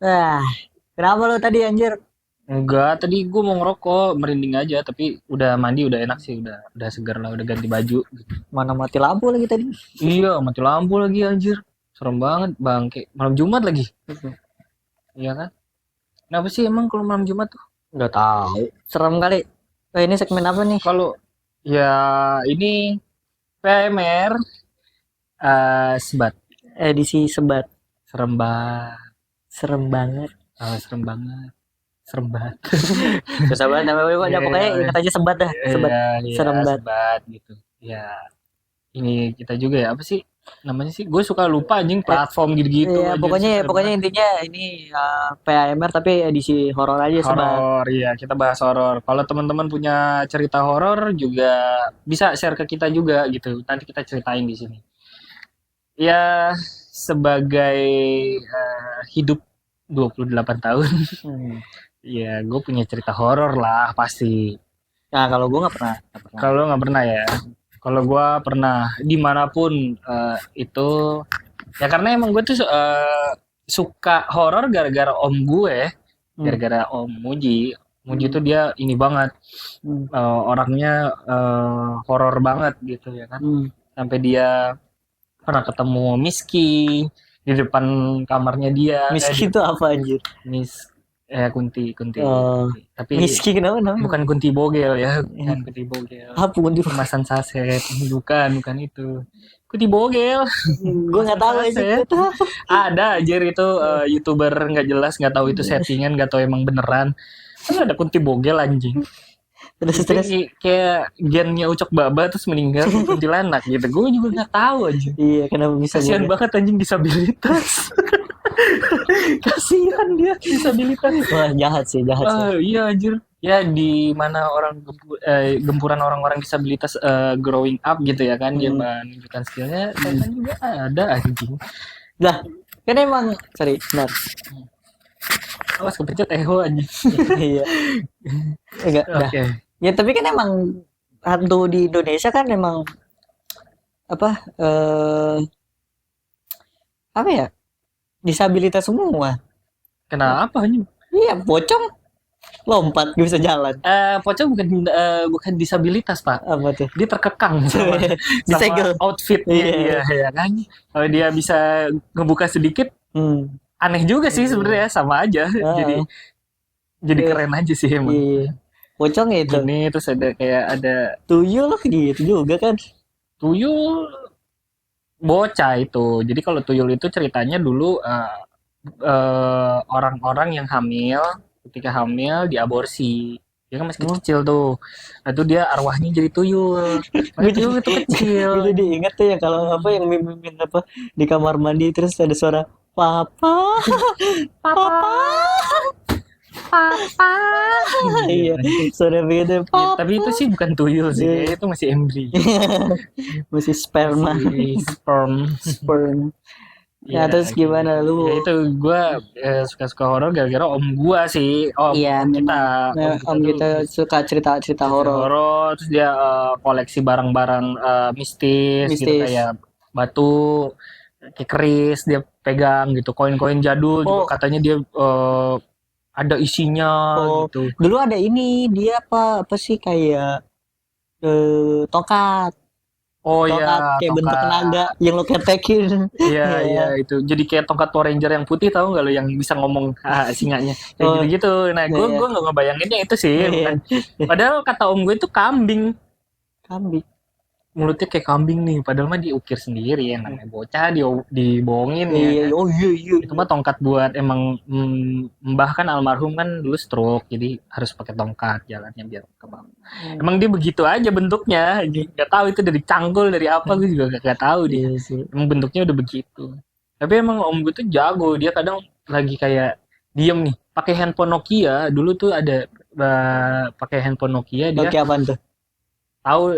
Ah, kenapa lo tadi anjir? Enggak, tadi gue mau ngerokok, merinding aja, tapi udah mandi, udah enak sih, udah segar lah, udah ganti baju. Mana mati lampu lagi tadi. Iya, mati lampu lagi anjir. Serem banget, bangke. Malam Jumat lagi. Iya kan? Kenapa sih emang kalau malam Jumat tuh? Nggak tahu. Serem kali. Ini segmen apa nih? Kalau ya ini PMR sebat. Edisi sebat. Serem banget. Serem banget. Serem banget. Serem banget. Susah banget namanya pokoknya, pokoknya Iya, ingat aja sebat dah. Sebat. iya, iya, Serem banget. sebat gitu. Ya, ini kita juga ya, apa sih namanya sih? Gue suka lupa anjing Eh, platform gitu-gitu iya, anjir pokoknya sih serem pokoknya banget. intinya ini PAMR tapi edisi horor aja sebat. Horor, iya kita bahas horor. Kalau teman-teman punya cerita horor juga bisa share ke kita juga gitu. Nanti kita ceritain di sini. Ya sebagai hidup 28 tahun, Hmm. ya gue punya cerita horor lah pasti. Nah, kalau gue nggak pernah, nggak pernah. Kalau nggak pernah ya. Kalau gue pernah dimanapun itu ya karena emang gue tuh suka horor gara-gara om gue, Hmm. gara-gara om Muji. Muji Hmm. tuh dia ini banget, Hmm. orangnya horor banget gitu ya kan. Hmm. Sampai dia pernah ketemu Miski di depan kamarnya dia, Miski di itu apa anjir? Miss Kunti, Kunti, Oh, Kunti. Tapi Miski kenapa namanya? bukan Kunti Bogel ya, bukan Kunti Bogel. Apa pun Kemasan saset, bukan itu. Kunti Bogel, gue nggak kemasan tahu aja saset. nggak tahu. Ada aja itu youtuber nggak jelas, nggak tahu itu settingan, nggak tahu emang beneran. Kan ada Kunti Bogel anjing. Terus Itu terus. kayak gennya Ucok Baba terus meninggal ke kuntilanak gitu. Gue juga nggak tahu aja. Iya, kenapa bisa Kasihan beda? banget anjing disabilitas. Kasihan dia disabilitas. Wah, jahat sih, jahat sih. Iya anjir. Ya di mana gempuran orang-orang disabilitas growing up gitu ya kan dia Hmm. menunjukkan skillnya, setan juga ada anjing. Lah, kan emang sorry, benar. Awas kepencet eho anjing. Iya, enggak, dah. Oke. Ya tapi kan emang hantu di Indonesia kan emang apa apa ya? Disabilitas semua. Kenapa anjing? Iya, pocong lompat gak bisa jalan. Pocong bukan disabilitas, Pak. Apa tuh? Dia terkekang sama Disegel. outfitnya Iya. dia ya kan. Kalau dia bisa ngebuka sedikit, Hmm. aneh juga sih Iya. sebenarnya, sama aja. Jadi Heeh. jadi Iya. keren aja sih emang. Iya. Pocong ya itu. Gini terus ada kayak ada Tuyul gitu juga kan. tuyul bocah itu. Jadi kalau tuyul itu ceritanya dulu orang-orang yang hamil, ketika hamil diaborsi. Dia kan masih Oh, kecil tuh. Nah itu dia arwahnya jadi tuyul. gue Makanya jadi tuyul itu kecil. gue jadi inget tuh ya kalau apa yang mimin apa di kamar mandi terus ada suara papa papa Papa. iya suara begitu Ya, tapi papa itu sih bukan tuyul sih, iya. kayaknya itu masih embrio, masih sperma masih sperm. sperm. Nah Ya, terus kayak gimana gitu. lu? Ya itu gue suka-suka horor gara-gara om gua sih, Iya om kita, memang. Nah, om kita om tuh kita suka cerita cerita cerita horor horor, terus dia koleksi barang-barang mistis gitu mistis. kayak batu, kayak keris dia pegang gitu, koin-koin jadul juga Oh, katanya dia ada isinya oh, gitu. dulu ada ini dia apa apa sih kayak tongkat Oh ya, tongkat kayak bentuk naga tongkat. yang lo ketekin. Iya, iya Iya. itu. Jadi kayak tongkat Power Ranger yang putih tahu nggak lo yang bisa ngomong singanya. Kayak Oh, gitu-gitu. Nah, iya, gue iya. nggak ngebayanginnya itu sih, bukan. Iya. Padahal kata om gue itu kambing. Kambing. Mulutnya kayak kambing nih, padahal mah diukir sendiri ya namanya bocah dibohongin ya Iya, kan. oh iya iya Itu iya. mah tongkat buat emang mbah kan almarhum kan dulu stroke, jadi harus pakai tongkat jalannya biar kebang. Hmm. Emang dia begitu aja bentuknya, nggak tahu itu dari cangkul dari apa gue juga gak tahu dia. Iya sih. Emang bentuknya udah begitu. Tapi emang om gue tuh jago, dia kadang lagi kayak diem nih, pakai handphone Nokia. Dulu tuh ada pakai handphone Nokia dia Oke apaan tuh? tahu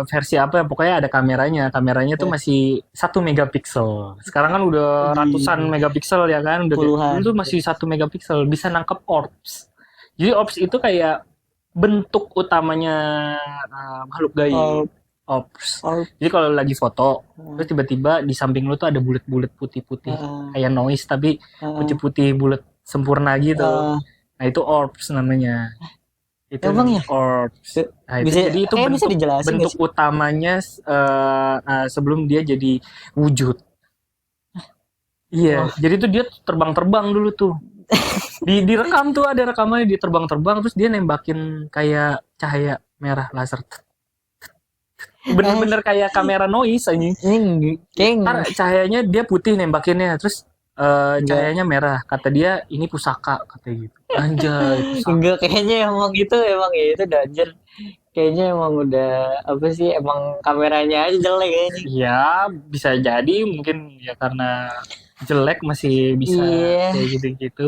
versi apa ya, pokoknya ada kameranya. Kameranya tuh Ya, masih 1 megapiksel. Sekarang kan udah ratusan di megapiksel ya kan, udah kayak dulu puluhan. tuh masih 1 megapiksel bisa nangkep orbs. Jadi orbs itu kayak bentuk utamanya makhluk gaib. Oh, Orbs. oh, Jadi kalau lagi foto, uh, terus tiba-tiba di samping lu tuh ada bulat-bulat putih-putih uh, kayak noise tapi uh, putih-putih bulat sempurna gitu. Eh, Nah itu orbs namanya. Itu emang ya orbs. Nah itu bisa jadi itu bisa bentuk dijelasin nggak bentuk sih? utamanya sebelum dia jadi wujud. Iya, Wah, jadi tuh dia terbang-terbang dulu tuh. Direkam tuh ada rekamannya dia terbang-terbang terus dia nembakin kayak cahaya merah laser. eh, Bener-bener kayak kamera noise anjing. ini Ntar kayak cahayanya dia putih nembakinnya terus enggak cahayanya merah. Kata dia ini pusaka katanya gitu. Anjay, pusaka. enggak kayaknya emang ya itu Danger. Kayaknya emang udah apa sih emang kameranya aja jelek kayaknya. Ya, bisa jadi mungkin ya karena jelek masih bisa Iya, kayak gitu-gitu.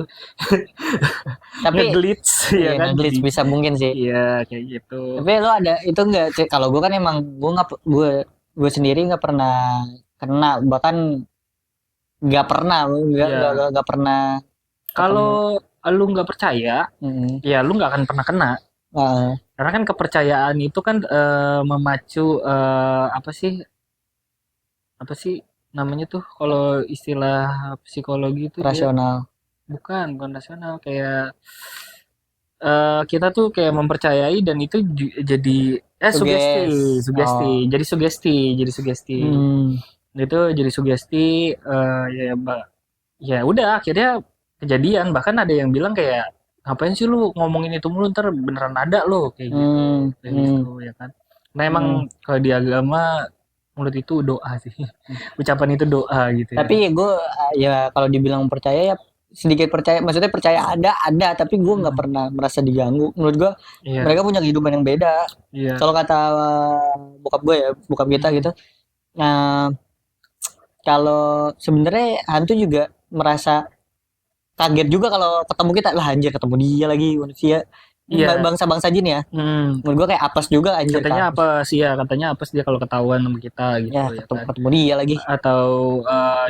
tapi Ngeglitch ya iya kan nge-glitch jadi bisa mungkin sih. iya kayak gitu. Tapi lo ada itu enggak sih? Kalau gue kan emang gue sendiri nggak pernah kena bahkan nggak pernah Ya, nggak pernah ketemu. kalau lu nggak percaya, Mm-mm. ya lu nggak akan pernah kena. Ah, Karena kan kepercayaan itu kan memacu apa sih namanya tuh kalau istilah psikologi itu dia rasional. bukan rasional kayak kita tuh kayak mempercayai dan itu jadi sugesti, Suges. sugesti, Oh. jadi sugesti. Hmm. Itu jadi sugesti ya ya udah akhirnya kejadian bahkan ada yang bilang kayak ngapain sih lu ngomongin itu mulu ntar beneran ada lo Hmm. kayak Hmm. gitu ya kan. Nah emang Hmm. kalau di agama mulut itu doa sih. Ucapan itu doa gitu ya. Tapi gue ya kalau dibilang percaya ya sedikit percaya. Maksudnya percaya ada tapi gue nggak Mm, pernah merasa diganggu. Menurut gue iya, mereka punya kehidupan yang beda. iya. Kalau kata bokap gue ya, bokap kita Mm, gitu. Nah, kalau sebenarnya hantu juga merasa kaget juga kalau ketemu kita lah anjir ketemu dia lagi manusia. Ini iya. bangsa-bangsa jin ya. Mm, Menurut gue kayak apes juga anjir katanya kan. apa sih ya? Katanya apa sih dia kalau ketahuan sama kita Ya gitu ya ketemu kan? ketemu dia lagi. Atau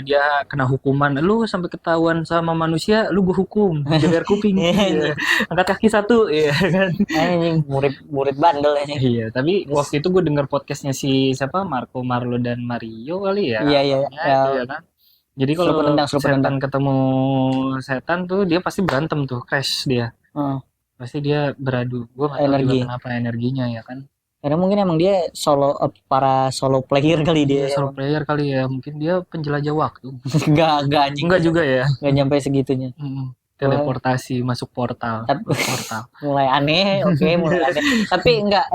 dia kena hukuman, lu sampai ketahuan sama manusia, lu gue hukum, geber kuping, iya. Anjing, Angkat kaki satu, iya kan? anjing murid murid bandel anjing. Iya, tapi Terus waktu itu gue denger podcastnya si siapa Marco Marlo dan Mario kali ya iya iya namanya ya, itu ya kan. Jadi kalau suruh setan penendang. ketemu setan tuh dia pasti berantem tuh, crash dia. Heeh, Pasti dia beradu. Gue nggak tahu juga energi. kenapa energinya ya kan. Karena mungkin emang dia para solo player kali dia Iya, solo emang. player kali ya. Mungkin dia penjelajah waktu. Enggak anjing Enggak juga ya. nggak nyampe segitunya. Mm, Wah, teleportasi masuk portal, tapi lewat portal. mulai aneh, oke mulai aneh. Tapi enggak,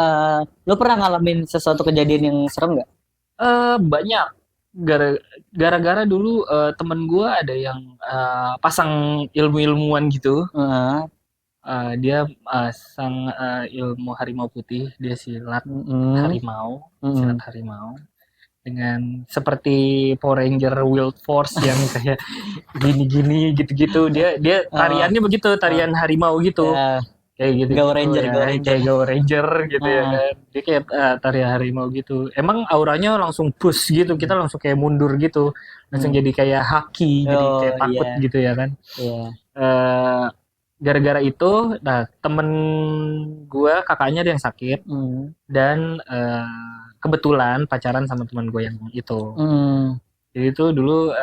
lu pernah ngalamin sesuatu kejadian yang serem nggak? Banyak. Gara- Gara-gara dulu temen gue ada yang pasang ilmu-ilmuwan gitu. Heeh, Dia pasang ilmu harimau putih. Dia silat mm, harimau, silat mm, harimau dengan seperti Power Ranger Wild Force yang kayak gini-gini gitu-gitu. Dia dia oh, tariannya begitu, oh, tarian harimau gitu. ya, Kayak gitu-gitu ya Go kan Ranger. kayak Go Ranger gitu ya Nah, kan dia kayak tari harimau gitu emang auranya langsung push gitu kita langsung kayak mundur gitu langsung mm, jadi kayak haki jadi oh kayak takut iya, gitu ya kan iya, eh gara-gara itu nah temen gua kakaknya ada yang sakit mm, dan kebetulan pacaran sama teman gue yang itu mm, jadi itu dulu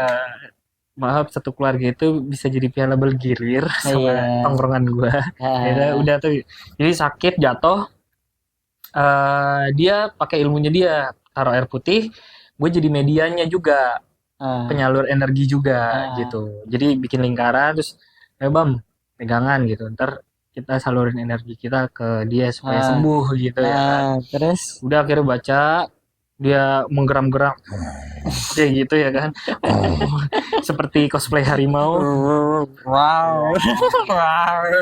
maaf satu keluarga itu bisa jadi piala bergilir sama iya, tongkrongan gua ya ah, udah tuh jadi sakit jatuh dia pakai ilmunya dia taruh air putih gue jadi medianya juga ah, penyalur energi juga ah, gitu jadi bikin lingkaran terus bam pegangan gitu ntar kita salurin energi kita ke dia supaya ah, sembuh gitu ya kan terus, udah akhirnya baca dia menggeram-geram kayak gitu ya kan seperti cosplay harimau wow, wow,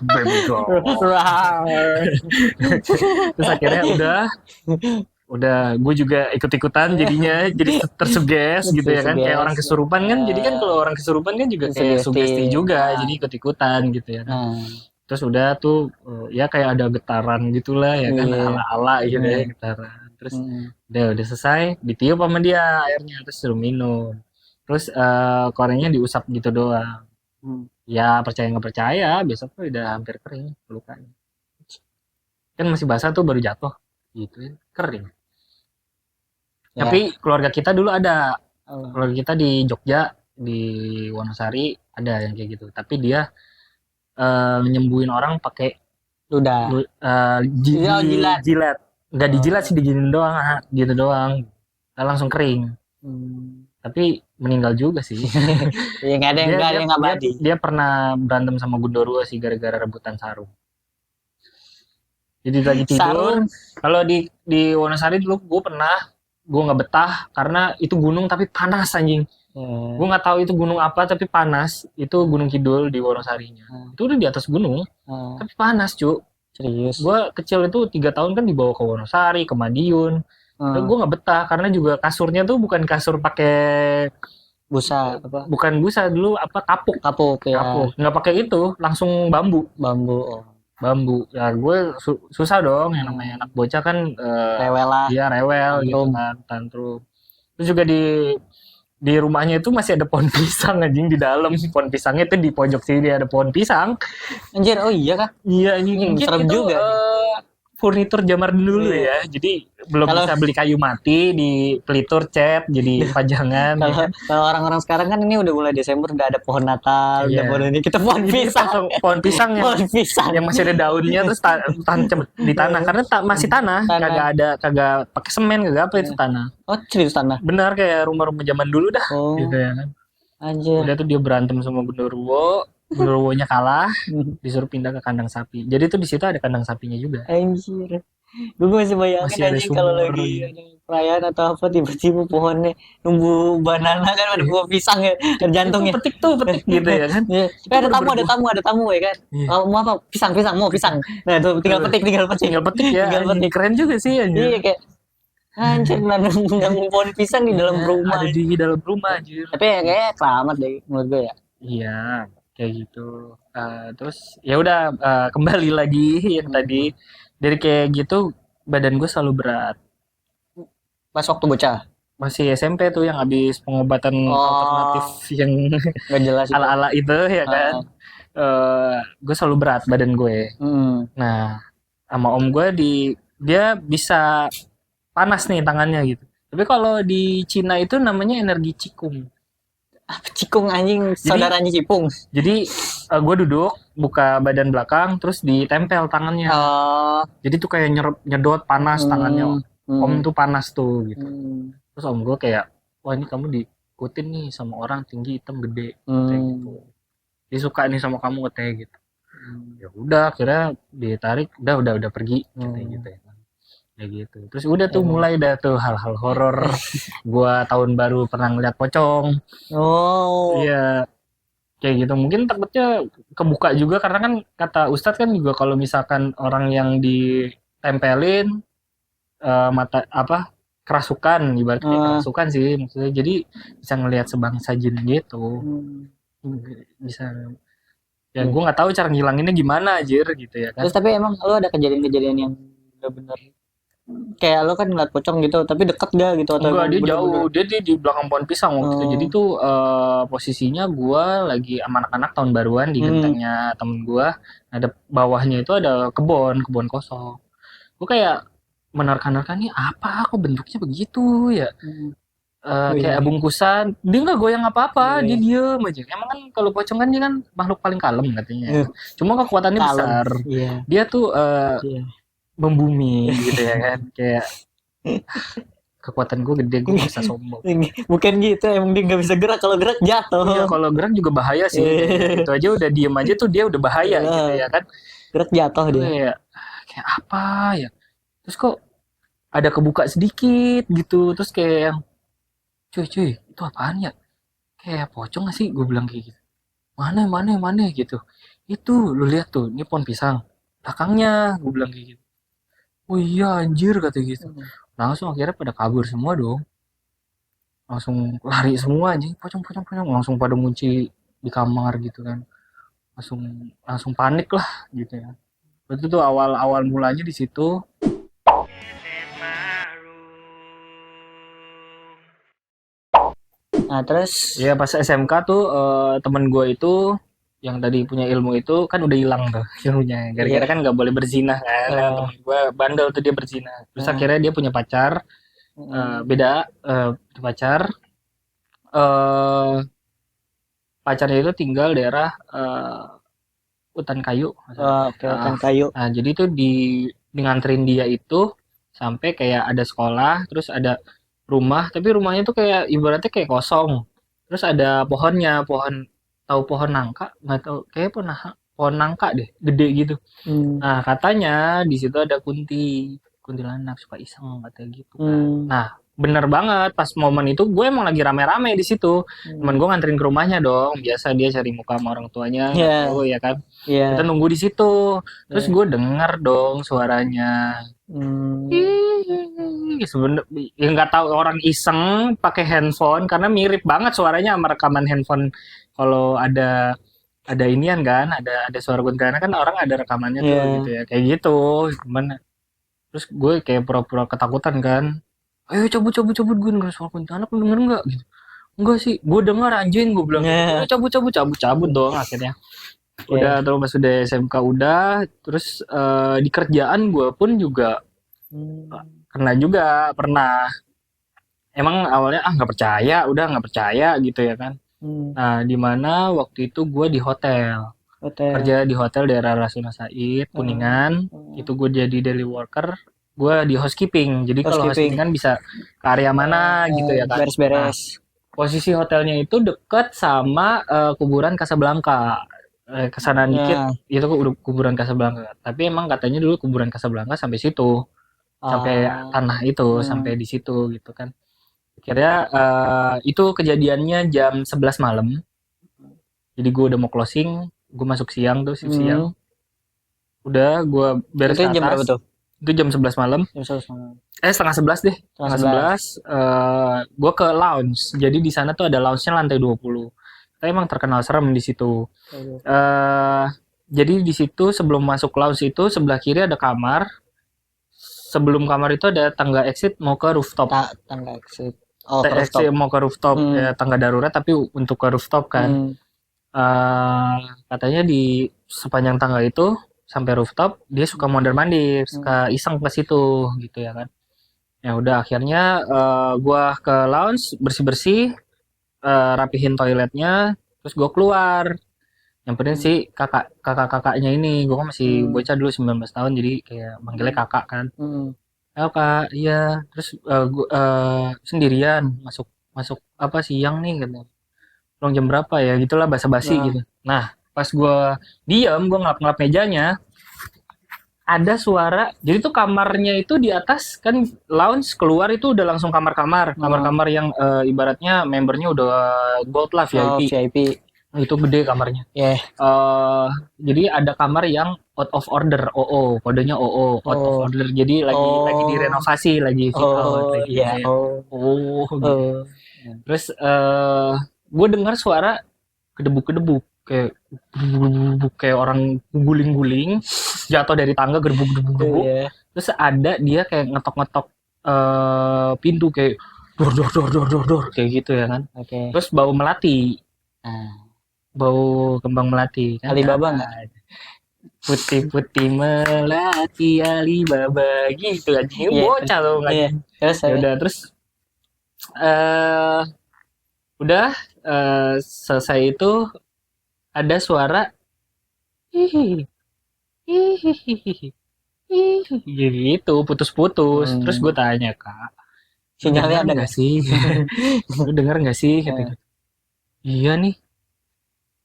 baby girl wow, terus akhirnya udah gue juga ikut-ikutan jadinya jadi tersuges gitu ya kan kayak orang suges, kesurupan kan jadi kan kalau orang kesurupan kan juga kayak sugesti, sugesti juga ah, jadi ikut-ikutan gitu ya kan ah, terus udah tuh ya kayak ada getaran gitulah ya kan iya, ala-ala gitu ya mm, getaran terus mm, udah selesai ditiup sama dia airnya terus suruh minum terus korengnya diusap gitu doang mm. ya percaya nggak percaya besok tuh udah hampir kering lukanya kan masih basah tuh baru jatuh gitu ya kering Ya, tapi keluarga kita dulu ada oh, keluarga kita di Jogja di Wonosari ada yang kayak gitu. Tapi dia nyembuhin orang pakai Udah. Iya, jilat. jilat. Nggak dijilat sih, diginin doang, gitu doang. Langsung kering. Tapi meninggal juga sih. Ya nggak ada yang dia nggak ada dia yang dia, abadi. dia pernah berantem sama Gundorwo sih gara-gara rebutan sarung. Jadi lagi tidur. Sarung. Kalau di Wonosari dulu gue nggak betah karena itu gunung tapi panas anjing. Gue nggak tahu itu gunung apa tapi panas. Itu Gunung Kidul di Wonosarinya. Itu udah di atas gunung tapi panas cu. Serius. Gue kecil itu 3 tahun kan dibawa ke Wonosari, ke Madiun. Gue nggak betah karena juga kasurnya tuh bukan kasur pakai Busa apa? bukan busa dulu apa kapuk Kapuk ya. kapuk nggak pakai itu langsung bambu Bambu. bambu ya gue susah dong yang namanya anak bocah kan Rewel lah. dia rewel gitu Tantrum. kan tantrum terus juga di rumahnya itu masih ada pohon pisang anjing di dalam pohon pisangnya itu di pojok sini ada pohon pisang Anjir, oh iya kah? iya anjing mungkin serem itu juga. furnitur zaman dulu ya jadi belum bisa beli kayu mati di pelitur cat jadi pajangan Kalau orang-orang sekarang kan ini udah mulai Desember udah ada pohon Natal, udah pohon ini kita pohon pisang. Pohon pisang Pohon pisang. yang masih ada daunnya terus tancap di tanah karena masih tanah. Kagak pakai semen kagak apa itu tanah. Oh, serius tanah. Benar kayak rumah-rumah zaman dulu dah. Gitu ya kan. Anjir. Udah tuh dia berantem sama Gundorwo-nya kalah, disuruh pindah ke kandang sapi. Jadi tuh di situ ada kandang sapinya juga. Anjir. Gue masih bayangin anjing kalau lagi perayaan atau apa tiba-tiba pohonnya numbu banana kan ada buah pisang ya dan jantungnya. Petik gitu ya kan. ada tamu ya kan. Mau apa? Pisang mau pisang. Nah, tuh tinggal petik ya. Tinggal keren juga sih anjir. Iya kayak anjir nanam pohon pisang di dalam rumah. Ada di dalam rumah anjir. Tapi ya kayak selamat deh menurut gue ya. Iya, kayak gitu. Terus ya udah kembali lagi yang tadi dari kayak gitu badan gue selalu berat. Pas waktu bocah. Masih SMP tuh yang habis pengobatan alternatif yang gak jelas ala-ala itu ya kan. Gue selalu berat badan gue. Nah, sama om gue dia bisa panas nih tangannya gitu. Tapi kalau di Cina itu namanya energi Qigong. Cikung anjing saudaranya Cipung. Jadi gue duduk buka badan belakang terus ditempel tangannya. Jadi tuh kayak nyedot panas tangannya. Om tuh panas tuh gitu. Terus om gue kayak wah ini kamu diikutin nih sama orang tinggi hitam gede kayak gitu. Dia suka nih sama kamu katanya gitu. Ya udah akhirnya ditarik udah pergi kayak gitu ya. Kayak gitu. Terus udah tuh mulai dah tuh hal-hal horor. Gua tahun baru pernah ngeliat pocong. Iya. Kayak gitu. Mungkin takutnya kebuka juga karena kan kata Ustadz kan juga kalau misalkan orang yang ditempelin mata apa kerasukan ibaratnya kerasukan sih maksudnya. Jadi bisa ngelihat sebangsa jin gitu. Bisa ya gue nggak tahu cara ngilanginnya gimana anjir gitu ya kan. Terus tapi emang lo ada kejadian-kejadian yang benar-benar kayak lo kan ngeliat pocong gitu tapi deket gak gitu atau enggak dia jauh dia di belakang pohon pisang waktu itu jadi tuh posisinya gue lagi sama anak-anak tahun baruan di gentengnya temen gue ada bawahnya itu ada kebun kosong gue kayak menerka-nerka nih apa kok bentuknya begitu ya kayak bungkusan dia nggak goyang apa-apa dia diem aja emang kan kalau pocong kan dia kan makhluk paling kalem katanya cuma kekuatannya besar dia tuh membumi gitu ya kan kayak kekuatan gue gede gue bisa sombong bukan gitu emang dia nggak bisa gerak kalau gerak jatuh iya kalau gerak juga bahaya sih itu aja udah diem aja tuh dia udah bahaya gitu ya kan gerak jatuh dia kayak apa ya terus kok ada kebuka sedikit gitu terus kayak yang cuy itu apaan ya kayak pocong gak sih gue bilang kayak gitu mana gitu itu lu lihat tuh ini pohon pisang belakangnya gue bilang kayak gitu oh iya anjir kata gitu langsung akhirnya pada kabur semua dong langsung lari semua anjing pocong langsung pada munci di kamar gitu kan langsung panik lah gitu ya itu tuh awal mulanya di situ. Nah terus ya pas SMK tuh temen gue itu yang tadi punya ilmu itu kan udah hilang tuh ilmunya gara-gara kan nggak boleh berzina kan temen gue bandel tuh dia berzina terus akhirnya dia punya pacar beda pacar pacarnya itu tinggal daerah Hutan Kayu. Oke, hutan kayu. Nah, jadi itu di nganterin dia itu sampai kayak ada sekolah, terus ada rumah, tapi rumahnya tuh kayak ibaratnya kayak kosong. Terus ada pohonnya, tahu pohon nangka? Nggak tahu, kayak pohon nangka deh, gede gitu. Hmm. Nah, katanya di situ ada kuntilanak suka iseng katanya gitu kan. Hmm. Nah, bener banget pas momen itu gue emang lagi rame-rame di situ. Temen gue nganterin ke rumahnya dong. Biasa dia cari muka sama orang tuanya, nggak Iya. tahu ya kan. Iya. Kita nunggu di situ. Terus Iya. gue denger dong suaranya. Hmm. Sebenernya ya nggak tahu orang iseng pakai handphone karena mirip banget suaranya sama rekaman handphone kalau ada inian kan, ada suara kuntilanak kan orang ada rekamannya tuh Iya. gitu ya. Kayak gitu. Cuman terus gue kayak pura-pura ketakutan kan. Ayo cabut gue denger suara kuntilanak, lu denger nggak gitu. Enggak sih, gue denger anjing, gue bilang gitu. Iya. Ayo cabut dong akhirnya. Udah terus pas udah SMK udah, terus di kerjaan gue pun juga Hmm. kena juga pernah. Emang awalnya nggak percaya gitu ya kan. Hmm. Nah, di mana waktu itu gue di hotel. Hotel. Kerja di hotel daerah Rasuna Said, Kuningan. Itu gue jadi daily worker. Gue di housekeeping. Jadi kalau Housekeeping. housekeeping kan bisa ke area mana gitu ya kan. Nah, Beres-beres. posisi hotelnya itu dekat sama kuburan Casablanca. Kesana dikit itu udah kuburan Casablanca. Tapi emang katanya dulu kuburan Casablanca sampai situ. Sampai tanah itu, sampai di situ gitu kan. Akhirnya itu kejadiannya jam 11 malam. Jadi gue udah mau closing, gue masuk siang tuh, shift siang. Udah gue beres Itu ke jam berapa atas. tuh? Itu jam 11 malam. Jam 11 malam. Setengah 11 deh. Setengah 11 gue ke lounge. Jadi di sana tuh ada lounge-nya lantai 20. Tapi emang terkenal serem di situ. Jadi di situ sebelum masuk lounge itu sebelah kiri ada kamar. Sebelum kamar itu ada tangga exit mau ke rooftop. Tangga exit. Oh, ke exit rooftop. mau ke rooftop. Ya, tangga darurat tapi untuk ke rooftop kan. Katanya di sepanjang tangga itu sampai rooftop dia suka mondar-mandir, suka iseng ke situ gitu ya kan. Ya udah akhirnya gua ke lounge bersih-bersih, rapihin toiletnya, terus gua keluar. Nyamperin si kakak-kakaknya ini, gua kan masih bocah dulu 19 tahun jadi kayak manggilnya kakak kan. Oh kak, iya. Terus gua sendirian masuk apa siang nih katanya. Pulang jam berapa ya? Gitulah basa-basi gitu. Nah, pas gue diam, gue ngelap-ngelap mejanya, ada suara. Jadi tuh kamarnya itu di atas kan lounge, keluar itu udah langsung kamar-kamar yang ibaratnya membernya udah gold lah VIP. VIP. Itu gede kamarnya. Jadi ada kamar yang out of order, OO, kodenya OO, out of order. Jadi lagi direnovasi, lagi fit out. Gitu. Terus gue dengar suara kedebuk-kedebuk kayak orang guling-guling jatuh dari tangga gedebuk-gedebuk. Terus ada dia kayak ngetok-ngetok pintu kayak dor kayak gitu ya kan. Terus bau melati. Bau kembang melati kan. Alibaba nggak? Putih-putih melati Alibaba gitu kan. Ini bocah loh kan. Ya udah terus udah selesai itu ada suara gitu putus-putus. Terus gue tanya kak, sinyalnya ada nggak sih? Lu dengar nggak sih? Iya nih.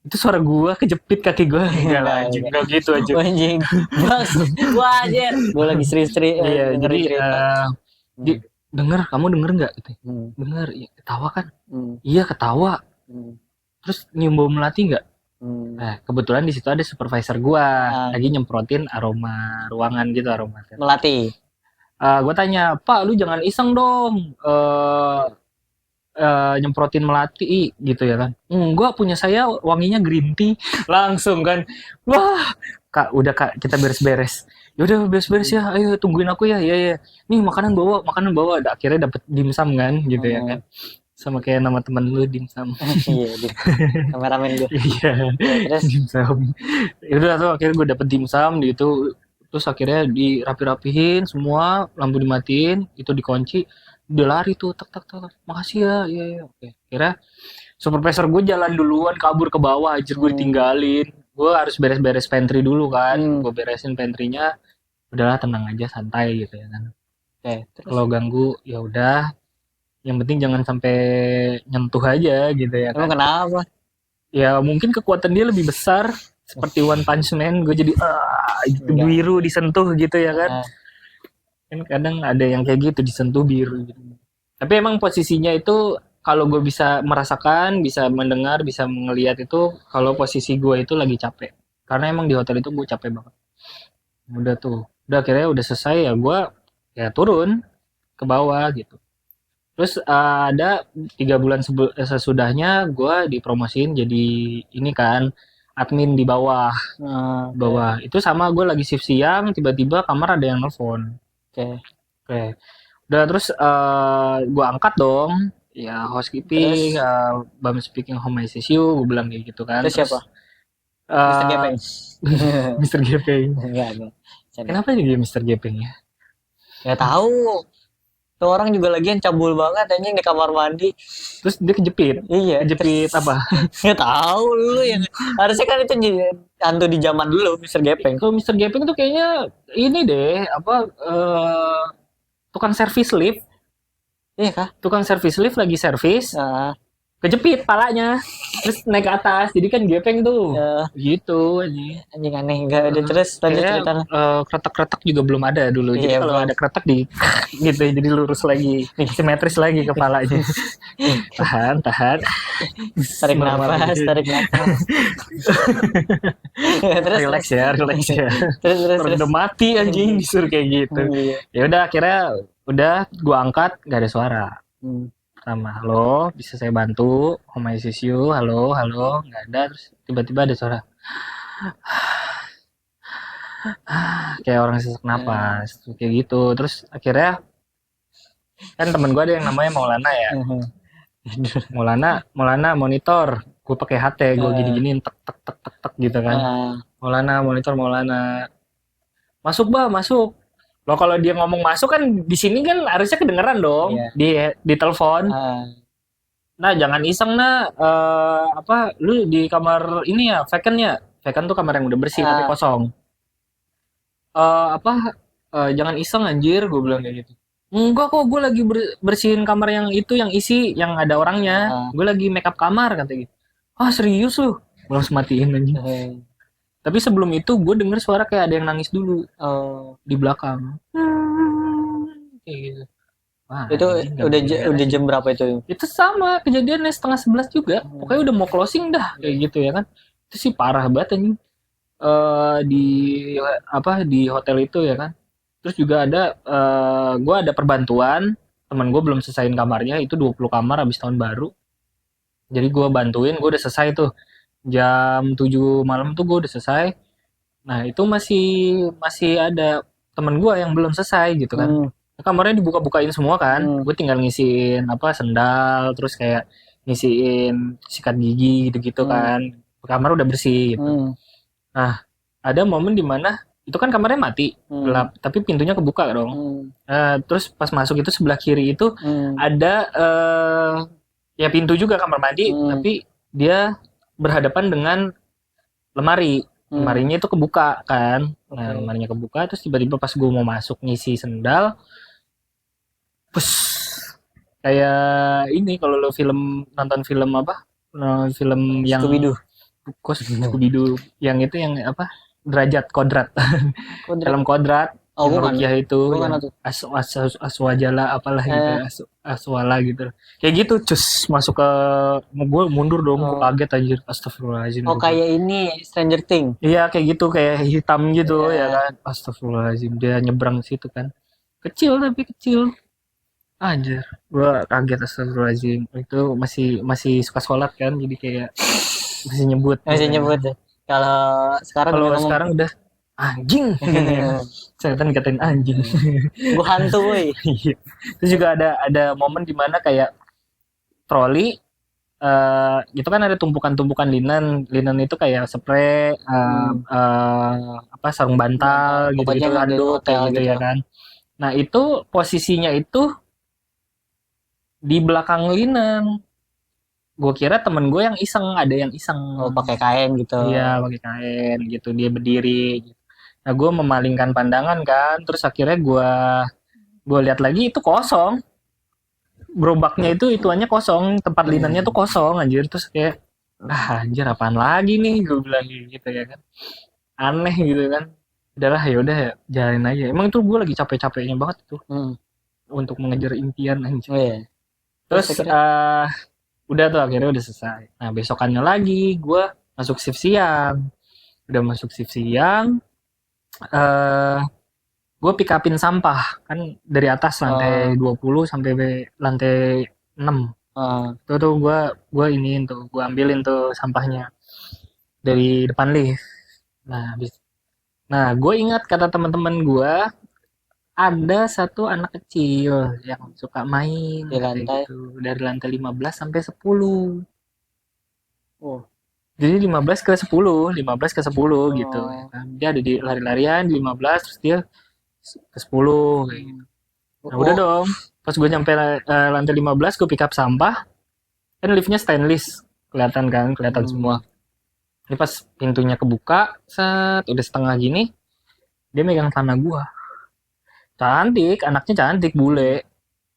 Itu suara gua kejepit kaki gua. Enggak lah anjing, enggak gitu aja. Anjing. Bang, gua aja. Gua lagi seri-seri jadi kamu denger enggak gitu. Denger, ya, ketawa kan? Iya, ketawa. Terus nyium bau melati enggak? Nah, kebetulan di situ ada supervisor gua lagi nyemprotin aroma ruangan gitu, aroma melati. Gua tanya, "Pak, lu jangan iseng dong. Nyemprotin melati gitu ya kan. Enggak, punya saya wanginya green tea." Langsung kan, wah kak, udah kak, kita beres-beres. Yaudah beres-beres ya, ayo tungguin aku ya. Ya nih makanan bawa. Akhirnya dapet dimsum kan gitu ya kan, sama kayak nama temen lu dimsum. Iya, kameramen gue. Iya, terus dimsum. Yaudah tuh akhirnya gue dapet dimsum gitu. Terus akhirnya dirapi-rapihin semua, lampu dimatiin, itu dikunci, dia lari tuh, tak tak tak, makasih ya, iya iya, oke. Akhirnya supervisor gue jalan duluan kabur ke bawah, anjir gue ditinggalin. Gue harus beres-beres pantry dulu kan, gue beresin pantrynya, udahlah tenang aja santai gitu ya kan. Oke, terus Kalau ganggu ya udah, yang penting jangan sampai nyentuh aja gitu ya emang kan. kenapa? Ya mungkin kekuatan dia lebih besar seperti One Punch Man, gue jadi gitu, Enggak. biru disentuh gitu ya kan. Nah, Kan kadang ada yang kayak gitu disentuh biru gitu. Tapi emang posisinya itu kalau gue bisa merasakan, bisa mendengar, bisa melihat itu kalau posisi gue itu lagi capek. Karena emang di hotel itu gue capek banget. Udah tuh, udah akhirnya udah selesai ya gue ya turun ke bawah gitu. Terus ada 3 bulan sesudahnya gue dipromosiin jadi ini kan admin di bawah. Bawah itu sama gue lagi shift siang, tiba-tiba kamar ada yang nelfon. Oke. Udah terus gue angkat dong. Ya housekeeping, Bam speaking home ICU, gue bilang kayak gitu kan. Terus siapa? Mr. eh, Gepeng. Mr. Gepeng. Enggak. Kenapa jadi Mr. Gepeng ya? Nggak tahu. Tuh orang juga lagi yang cabul banget anjing di kamar mandi. Terus dia kejepit. Iya. Kejepit apa? Nggak tahu dulu yang harusnya kan itu hantu di zaman dulu Mr. Gepeng. Kalau Mr. Gepeng tuh kayaknya ini deh, apa tukang servis lift. Iya kah? Tukang servis lift lagi servis, Nah, kejepit palanya. Terus naik ke atas. Jadi kan gepeng tuh. ya, Gitu anjing. anjing aneh enggak ada terus lanjut Kayaknya ceritanya. kretek-kretek juga belum ada dulu. Jadi Iya, kalau belum. ada kretek di gitu jadi lurus lagi, simetris lagi kepalanya. Tahan. Tarik nafas. Terus Relax ya. terus. Orang udah mati anjing disuruh kayak gitu. Iya. Ya udah akhirnya udah gua angkat gak ada suara. Pertama, halo, bisa saya bantu? Home ICU, halo, nggak ada. Terus tiba-tiba ada suara, kayak orang sesak napas, kayak gitu. Terus akhirnya kan temen gue ada yang namanya Maulana ya. Maulana monitor. Gue pakai HT, gue gini-giniin tek gitu kan. Maulana monitor Maulana. Masuk bah, masuk. Loh kalau dia ngomong masuk kan di sini kan harusnya kedengeran dong. Iya. Di telepon. Nah jangan iseng apa lu di kamar ini ya vacant ya. Vacant tuh kamar yang udah bersih tapi kosong. Jangan iseng anjir, gue bilang kayak gitu. Enggak kok, gue lagi bersihin kamar yang itu, yang isi, yang ada orangnya. Gue lagi make up kamar kata gitu. Ah serius lu? Gue langsung matiin anjir. Tapi sebelum itu gue denger suara kayak ada yang nangis dulu di belakang. Kayak gitu. Wah, itu udah jam berapa itu? Itu sama kejadiannya 10:30 juga. Pokoknya udah mau closing dah kayak gitu ya kan. Itu sih parah banget anjing. Di hotel itu ya kan. Terus juga ada gue ada perbantuan, teman gue belum selesaiin kamarnya, itu 20 kamar habis tahun baru. Jadi gue bantuin, gue udah selesai tuh. Jam 7 malam tuh gue udah selesai. Nah, itu masih ada teman gue yang belum selesai gitu kan. Kamarnya dibuka-bukain semua kan. Gue tinggal ngisiin sendal, terus kayak ngisiin sikat gigi gitu-gitu kan. Kamar udah bersih gitu. Nah, ada momen dimana itu kan kamarnya mati, gelap, tapi pintunya kebuka dong. Terus pas masuk itu sebelah kiri itu ada ya pintu juga kamar mandi, tapi dia berhadapan dengan lemari. Lemarinya itu kebuka kan. Nah, lemarinya kebuka, terus tiba-tiba pas gue mau masuk ngisi sendal, kayak ini kalau lo nonton film apa? Film yang Scooby-Doo yang itu yang apa? Derajat kodrat. Film kodrat. Rukiah itu aswajala apalah gitu, aswala gitu. Kayak gitu cus masuk ke gue mundur dong, gue kaget anjir, astagfirullahaladzim. Kayak ini Stranger Things. Iya kayak gitu, kayak hitam gitu ya kan, astagfirullahaladzim, dia nyebrang situ kan. Kecil tapi kecil. Anjir, gue kaget, astagfirullahaladzim. Itu masih suka sholat kan, jadi kayak masih nyebut. Ya. Kalau sekarang udah anjing. Setan dikatain anjing. Gue hantu woy. Terus juga ada momen dimana kayak troli itu kan ada tumpukan-tumpukan linen. Linen itu kayak spray, apa sarung bantal Pokoknya gitu-gitu, yang ada di handuk hotel kayak gitu gitu. ya kan. Nah, itu posisinya itu di belakang linen. Gue kira temen gue yang iseng, ada yang iseng. Oh, pakai kain gitu. Iya, pakai kain gitu, dia berdiri. Gitu. Nah, gue memalingkan pandangan kan, terus akhirnya gue lihat lagi itu kosong. Gerobaknya itu ituannya kosong, tempat linennya tuh kosong anjir. Terus kayak anjir apaan lagi nih gue bilang gitu ya kan. Aneh gitu kan. Udahlah ya udah ya, jalanin aja. Emang itu gue lagi capek-capeknya banget tuh untuk mengejar impian anjir. Oh iya. Terus akhirnya udah tuh akhirnya udah selesai. Nah, besokannya lagi gue masuk shift siang. Udah masuk shift siang, eh gue pick upin sampah kan dari atas lantai 20 sampai lantai 6. Itu tuh gue iniin tuh, gue ambilin tuh sampahnya dari depan lift. Nah, gue ingat kata teman-teman gue ada satu anak kecil yang suka main di lantai. gitu, dari lantai 15 sampai 10. Oh. Jadi 15 ke 10, 15 ke 10 gitu. Ya kan. Dia ada di lari-larian di 15 terus dia ke 10 kayak gitu. Nah, udah dong. Pas gue nyampe lantai 15 gue pick up sampah. Kan liftnya stainless. Kelihatan semua. Ini pas pintunya kebuka, udah setengah gini, dia megang tanah gua. Cantik, anaknya cantik, bule.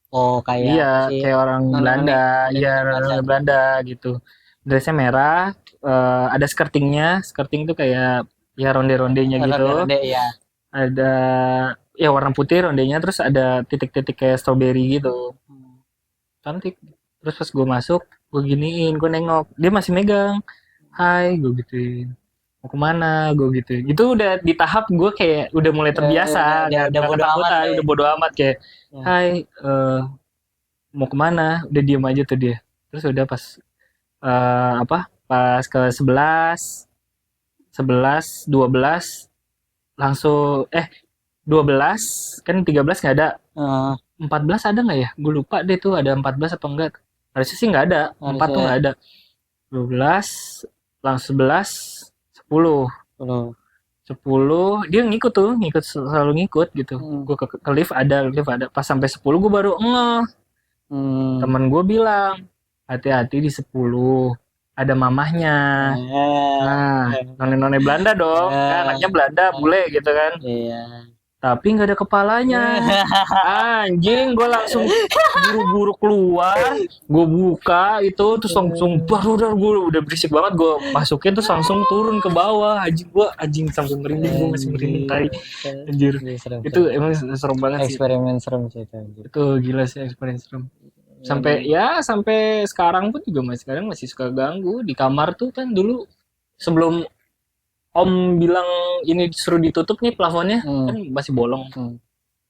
Oh, kayak Iya, kayak orang Belanda. Iya, orang Belanda gitu. Dressnya merah, ada skirtingnya. Skirting tuh kayak ya ronde-rondenya gitu. Ronde, ya. Ada ya warna putih rondenya, terus ada titik-titik kayak strawberry gitu. Cantik. Terus pas gue masuk, gue giniin, gue nengok, dia masih megang. Hai, gue gituin. Mau kemana? Gue gituin. Itu udah di tahap gue kayak udah mulai terbiasa, udah bodo amat, udah bodo amat kayak, hai, mau kemana? Udah diem aja tuh dia. Terus udah pas pas ke 11, 12 langsung 12 kan 13 nggak ada. 14 ada nggak ya? Gue lupa deh tuh ada 14 apa enggak. Harusnya sih nggak ada. 4 tuh nggak ada. 12 langsung 11 10 dia ngikut selalu ngikut gitu. Gue ke lift ada pas sampai 10 gue baru temen gue bilang hati-hati di 10 ada mamahnya. Nah, none Belanda dong, kan anaknya Belanda bule gitu kan. Tapi nggak ada kepalanya. Anjing, gue langsung buru-buru keluar, gue buka itu terus langsung baru gue udah berisik banget, gue masukin terus langsung turun ke bawah. Anjing sampai merinding, gue masih merinding tadi. Anjir. Itu emang serem banget sih. Eksperimen serem sih itu. Itu gila sih eksperimen serem. Sampai sekarang pun juga masih suka ganggu di kamar tuh kan dulu sebelum Om bilang ini disuruh ditutup nih plafonnya kan masih bolong.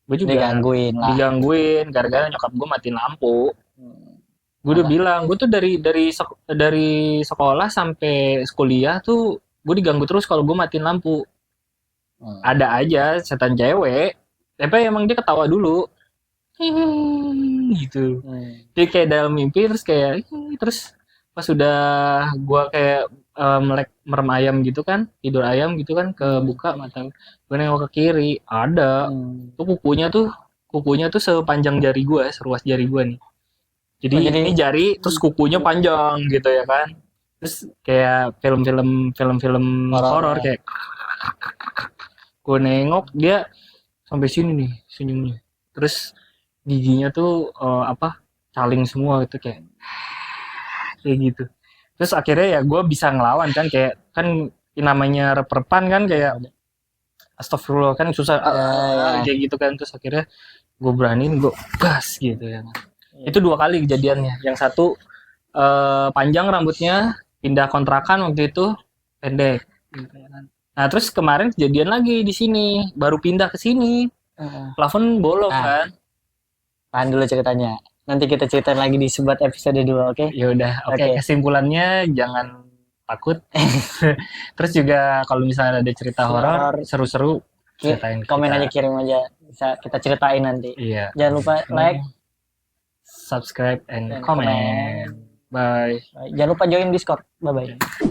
Gue juga digangguin gara-gara nyokap gue matiin lampu. Gue udah bilang, gue tuh dari sekolah sampai kuliah tuh gue diganggu terus kalau gue matiin lampu. Ada aja setan cewek, tapi emang dia ketawa dulu. Gitu. Jadi kayak dalam mimpi terus pas udah gue kayak melek merem ayam gitu kan, tidur ayam gitu kan, kebuka mata gue nengok ke kiri ada tuh kukunya tuh sepanjang jari gue, seruas jari gue nih. Jadi ini jari terus kukunya panjang gitu ya kan, terus kayak film-film horor kayak gue nengok dia sampai sini nih senyumnya, terus giginya tuh caling semua gitu kayak gitu. Terus akhirnya ya gue bisa ngelawan kan, kayak kan namanya rep-repan kan kayak astagfirullah kan susah kayak gitu kan. Terus akhirnya gue beraniin, gue gas gitu ya. Itu 2 kali kejadiannya. Yang satu panjang rambutnya, pindah kontrakan waktu itu pendek. Nah terus kemarin kejadian lagi di sini, baru pindah ke sini, plafon bolong kan. Tahan dulu ceritanya. Nanti kita ceritain lagi di sebat episode 2, oke? Ya udah, oke. Kesimpulannya jangan takut. Terus juga kalau misalnya ada cerita horor seru-seru, ceritain komen aja, kirim aja, bisa kita ceritain nanti. Iya. Jangan lupa like, subscribe, and comment. Bye. Jangan lupa join Discord. Bye bye.